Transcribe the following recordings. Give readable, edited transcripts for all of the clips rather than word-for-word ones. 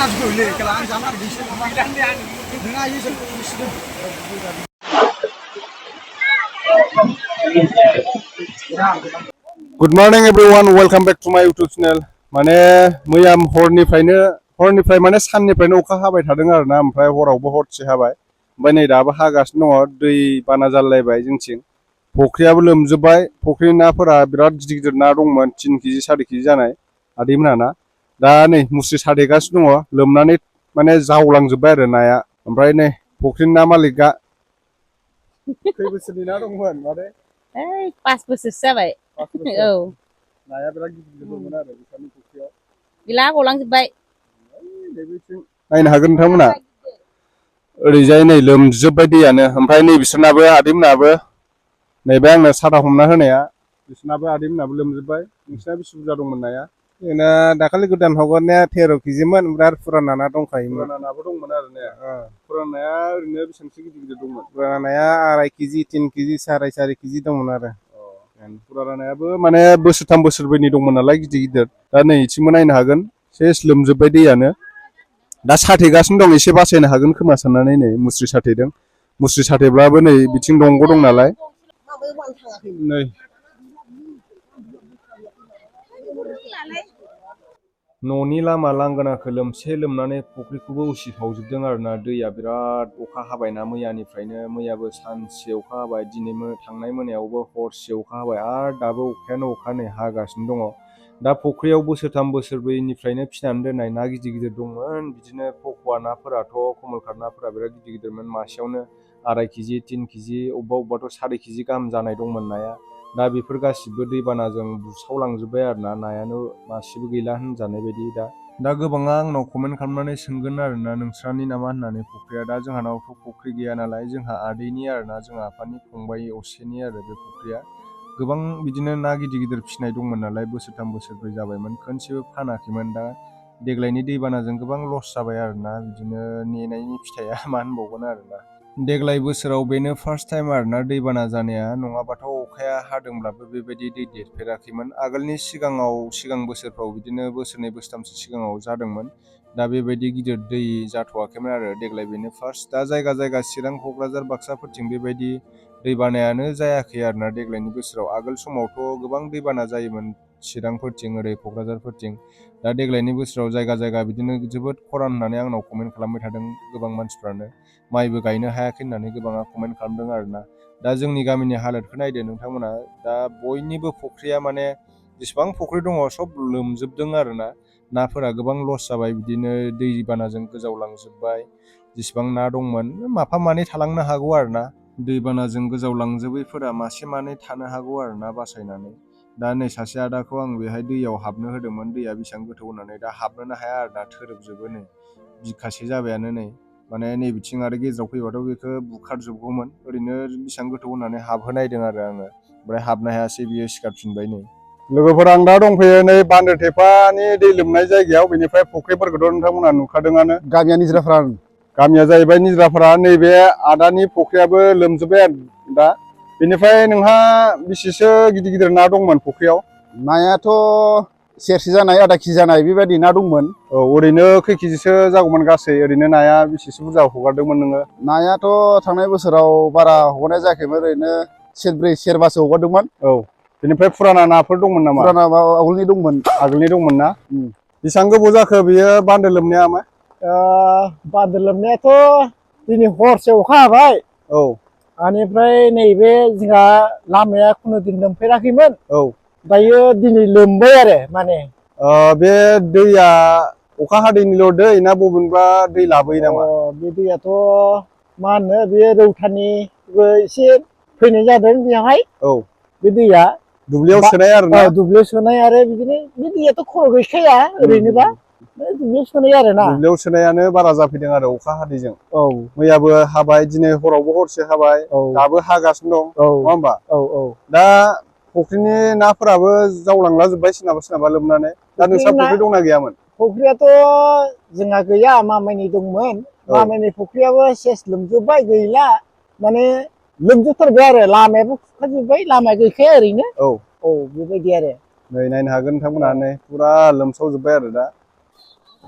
Good morning everyone, welcome back to my YouTube channel. माने मैया हरनिफ्राय माने साननिफ्रायनो अखा हाबाय थादों आरोना ओमफ्राय हरावबो हरसे हाबाय ओमफ्राय नै दाबो हागासिनो दङ दै बाना जालायबाय जोंथिं फख्रियाबो लोमजोबबाय फख्रिनि नाफोरा बिराद गिदिर गिदिर ना दंमोन 3 केजि 4 केजि जानाय आदैमोना ना दा नै मुस्रि साथेगासिनो दङ लोमनानै माने जावलांजोबबाय आरो नाया ओमफ्राय नै फख्रिनि ना मालिकआ खै बोसोरनि ना दंमोन मादै 5 बोसोरसो जाबाय औ नाया बिराद गिदिर गिदिर दंमोन आरो बिसोरनि फख्रियाव गैला गलांजोबबाय नायनो हागोन नोंथांमोना ओरैजाय नै लोमजोबबाय दैयानो ओमफ्राय नै बिसोरनाबो आदैमोनाबो नैबे आंनो साथा हमना होनाया बिसोरनाबो आदैमोनाबो लोमजोबबाय नोंसिना बेसे बुरजा दंमोन नाया जोंना दाखालि गोदान हगारनाया 13 केजिमोन ओमफ्राय आरो फुराना ना दंखायोमोन फुराना नाबो दंमोन आरो ने फुराना नाया ओरैनो बेसेबांसो गिदिर गिदिर दंमोन फुराना नाया 2.5 केजि 3 केजि 4.5 केजि दंमोन आरो फुराना नायाबो माने बोसोरथाम बोसोरब्रैनि दंमोन नालाय गिदिर गिदिर दा नै इथिंबो नायनो हागोन सेस लोमजोबबाय दैयानो दा साथेगासिनो दं एसे बासायनो हागोन खोमा साननानै नै मुस्रि साथेदों मुस्रि साथेब्लाबो नै बिथिं दंग दं नालाय नै न'नि लामा लांगोनाखौ लोमनानै फुख्रिखौबो उसिफावजोबदों आरोना दैया बिराद अखा हाबायना मैयाबो सानसे अखा हाबाय दिनै थांनाय मोनायावबो हरसे अखा हाबाय आरो दाबो अखायानो अखा नै हागासिनो दङ दा फुख्रियाव बोसोरथाम बोसोरब्रैनिफ्रायनो फिनानै दोननाय ना गिदिर गिदिर दंमोन बिदिनो फखवा नाफोराथ' कमलकाट नाफोरा बिराद गिदिर गिदिरमोन मासेयावनो 2.5 केजि 3 केजि अबेबाथ' 4.5 केजि गाहाम जानाय दंमोन नाया दा बेफोर गासिबो दैबानाजों बुसावलांजोबबाय आरोना नायानो मासेबो गैला होनजानाय बायदि दा गोबाङा आंनाव कमेन्ट खालामनानै सोंगोन आरोना नोंस्रानि नामा होननानै फुख्रिया दा जोंहानावथ' फुख्रि गैया नालाय जोंहा आदैनि आरोना जोंहा आफानि फंबाय असेनि आरो बे फुख्रिया गोबां बिदिनो ना गिदिर गिदिर फिसिनाय दंमोन नालाय बोसोरथाम बोसोरब्रै जाबायमोन खनसेबो फानाखैमोन दा देग्लायनि दैबानाजों गोबां लस जाबाय आरोना बिदिनो नेनायनि फिथाइया मा होनबावगोन आरोना देग्लाय बोसोराव बेनो फार्स्ट टाइम आरोना दैबाना जानाया नङाबाथ' अखाया हादोंब्लाबो बेबायदि दै देरफेराखैमोन आगोलनि सिगां बोसोरफ्राव बिदिनो बोसोरनै बोसोरथामसो सिगाङाव जादोंमोन दा बेबायदि गिदिर दै जाथ'वाखैमोन आरो देग्लाय बेनो फार्स्ट दा जायगा जायगा चिरां क'क्राझार बाक्साफोरथिं बेबायदि दैबानायानो जायाखै आरोना देग्लायनि बोसोराव आगोल समावथ' गोबां दैबाना जायोमोन चिरांफोरथिं ओरै क'क्राझारफोरथिं दा देग्लायनि बोसोराव जायगा जायगा बिदिनो जोबोद खरान होननानै आंनाव कमेन्ट खालामबाय थादों गोबां मानसिफ्रानो माइबो गायनो हायाखै होननानै गोबाङा कमेन्ट खालामदों आरोना दा जोंनि गामिनि हालोदखौ नायदो नोंथांमोना दा बयनिबो फुख्रिया माने जेसेबां फुख्रि दङ सब लोमजोबदों आरोना नाफोरा गोबां लस जाबाय बिदिनो दैबानाजों गोजावलांजोबबाय जेसेबां ना दंमोन माफा मानै थालांनो हागौ आरोना दैबानाजों गोजावलांजोबैफोरा मासे मानै थानो हागौ आरोना बासायनानै दा नै सासे आदाखौ आं बेहाय दैयाव हाबनो होदोंमोन दैया बेसेबां गोथौ होननानै दा हाबनोनो हाया आरोना थोरोबजोबो नै बिखासे जाबायानो नै माने नैबिथिं आरो गेजेराव फैबाथ' बेखौ बुखारजोबगौमोन ओरैनो बेसेबां गोथौ होननानै हाबहोनायदों आरो आङो ओमफ्राय हाबनो हायासै बियो सिखारफिनबाय नै लोगोफोर आं दा दंफैयो नै बान्दो थेफानि दै लोमनाय जायगायाव बेनिफ्राय फुख्रिफोरखौथ' नोंथांमोना नुखादोंआनो गामिया निज्राफ्रा गामिया जाहैबाय निज्राफारा नैबे आदानि फुख्रियाबो लोमजोब्बाय आरो दा बेनिफ्राय नोंहा बेसेसो गिदिर गिदिर ना दंमोन फुख्रियाव नायाथ' सेरसे जानाय 1/2 केजि जानाय बेबायदि ना दंमोन औ ओरैनो खै केजिसो जागौमोन गासै ओरैनो नाया बेसेसो बुरजा हगारदोंमोन नोङो नायाथ' थांनाय बोसोराव बारा हगारनाय जायाखैमोन ओरैनो सेरब्रै सेरबासो हगारदोंमोन औ बेनिफ्राय फुराना नाफोर दंमोन नामा फुराना आगोलनि दंमोन ना बेसेबां गोबाव जाखो बियो बान्दो लोमनाया मा बान्दो लोमनायाथ' दिनै हरसे अखा हाबाय औ बेनिफ्राय नैबे जोंहा लामाया खुनु दिन लोमफेराखैमोन औ दायो दिनै लोमबाय आरो माने बे दैया अखा हादैनिल' दै ना बबेनिबा दै लाबोयो नामा बे दैयाथ' मा होनो बे रौतानिबो एसे फैनाय जादों बेवहाय औ बे दैया दुब्लियाव सोनाय आरोना दुब्लियाव सोनाय आरो बिदिनो बे दैयाथ' खर' गैखाया ओरैनोबा दुब्लियाव सोनाय आरोना दुब्लियाव सोनायानो बारा जाफैदों आरो अखा हादैजों औ मैयाबो हाबाय दिनै हरावबो हरसे हाबाय दाबो हागासिनो दं नङा होमबा दा फुख्रिनि नाफोराबो जावलांला जोब्बाय सोरनाबा लोमनानै दा नोंस्रा फुख्रि दंना गैयामोन फुख्रियाथ' जोंहा गैया मामायनि दंमोन मामायनि फुख्रियाबो सेस लोमजोब्बाय गैला माने लोमजोबथारबाय आरो लामायाबो खुरखाजोब्बाय लामाया गैखाया ओरैनो औ बेबायदि आरो नै नायनो हागोन नोंथांमोना नै फुरा लोमसावजोब्बाय आरो दा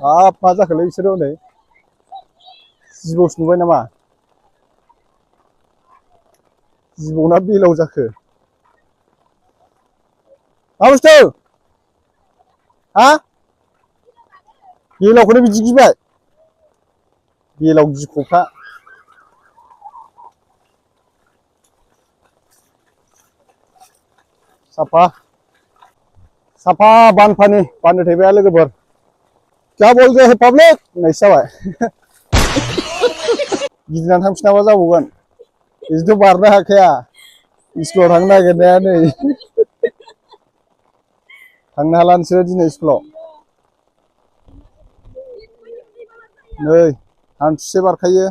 हाब मा जाखोलै बिसोरो हनै जिबौसो नुबाय नामा जिबौ ना बेलाव जाखो मा बुस्थु हा बेलावखौनो बिदि गिबाय बेलाव गिख'फ्रा साफा साफा बानफानि बान्दो थैबाय लोगोफोर क्या बोलते हैं पब्लिक होननायसो जाबाय गिदिंनानै थांफिनाबा जाबावगोन बिदिथ' बारनो हाखाया स्कुलाव थांनो नागिरनाया नै थांनो हाला नोंसोरो दिनै स्कुलाव नै हान्थुसे बारखायो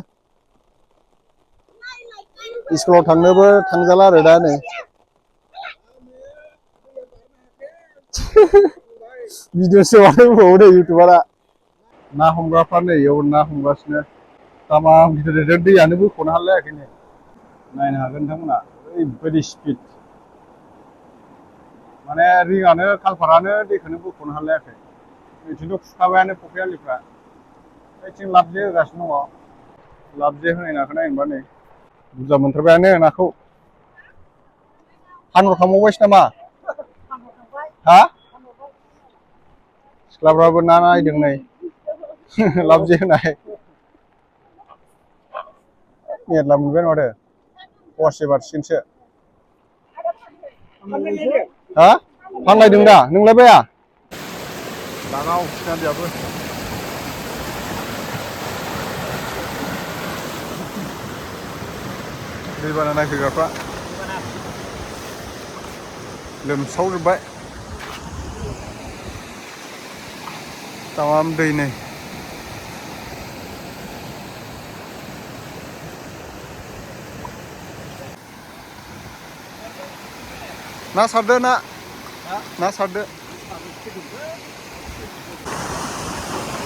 स्कुलाव थांनोबो थांजाला आरो दा नै भिडिअ'सो बानायबावो नै इउटुबारा ना हमग्राफ्रा नै इयाव ना हमगासिनो तामाम गिदिर गिदिर दैयानो बोख'नो हालायाखै नै नायनो हागोन नोंथांमोना ओरैबायदि स्पिड माने रिङानो कालभारानो दैखौनो बोख'नो हालायाखै बिथिंथ' खुरखाबायानो फुख्रि आलिफ्रा बैथिं लाबजे होगासिनो दङ लाबजे होनाय नाखौ नायनोबा नै बुरजा मोनथारबायानो नाखौ फानहरखांबावबायसो नामा हा सिख्लाफ्राबो ना नायदों नै लाबजे होनाय मेरला मोनबाय माथो फवासे बारसिगोनसो हा फानलायदों दा नोंलाय बाया लागाव सिनादियाबो दैबाना नायफैग्राफ्रा लोमसावजोब्बाय तामाम दै नै ना सारदो ना सारदो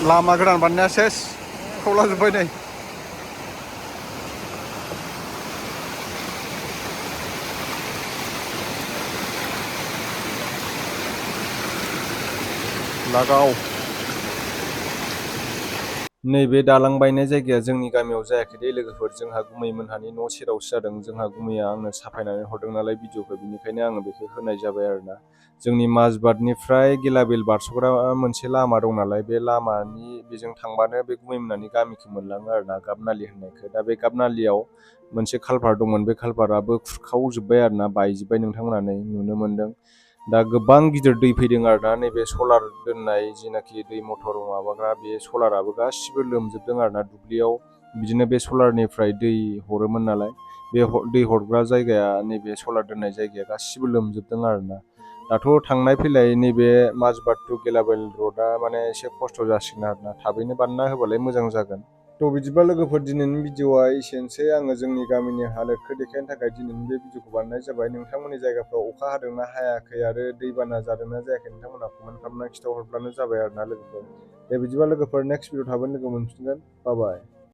लामा गोदान बानायनाया सेस खावलाजोब्बाय नै लागाव नैबे दालां बायनाय जायगाया जोंनि गामियाव जायाखै दे लोगोफोर जोंहा गुमैमोनहानि न' सेरावसो जादों जोंहा गुमैया आंनो साफायनानै हरदों नालाय भिडिअखौ बिनिखायनो आङो बेखौ होनाय जाबाय आरोना जोंनि माजबाटनिफ्राय गिलाबेल बारस'ग्रा मोनसे लामा दं नालाय बे लामानि बेजों थांबानो बे गुमैमोनहानि गामिखौ मोनलाङो आरोना गाबनालि होननायखौ दा बे गाबनालियाव मोनसे कालभार दंमोन बे कालभाराबो खुरखावजोब्बाय आरोना बायजोब्बाय नोंथांमोना नै नुनो मोन्दों दा गोबां गिदिर दै फैदों आरोना नैबे सलार दोननाय जिनाखि दै मटर माबाग्रा बे सलाराबो गासिबो लोमजोबदों आरोना दुब्लियाव बिदिनो बे सलारनिफ्राय दै हरोमोन नालाय बे दै हरग्रा जायगाया नैबे सलार दोननाय जायगाया गासिबो लोमजोबदों आरोना दाथ' थांलाय फैलाय नैबे माजबाट टु गेलाबेल रडा माने एसे खस्थ' जासिगोन आरोना थाबैनो बानायना होबालाय मोजां जागोन थ' बिदिबा लोगोफोर दिनैनि भिडिअआ एसेनोसै आङो जोंनि गामिनि हालोदखौ देखायनो थाखाय दिनैनि बे भिडिअखौ बानायनाय जाबाय नोंथांमोननि जायगाफ्राव अखा हादोंना हायाखै आरो दैबाना जादोंना जायाखै नोंथांमोना कमेन्ट खालामनानै खिन्थाहरब्लानो जाबाय आरोना लोगोफोर दे बिदिबा लोगोफोर नेक्स्ट भिडिअ थाबैनो लोगो मोनफिनगोन बाय बाय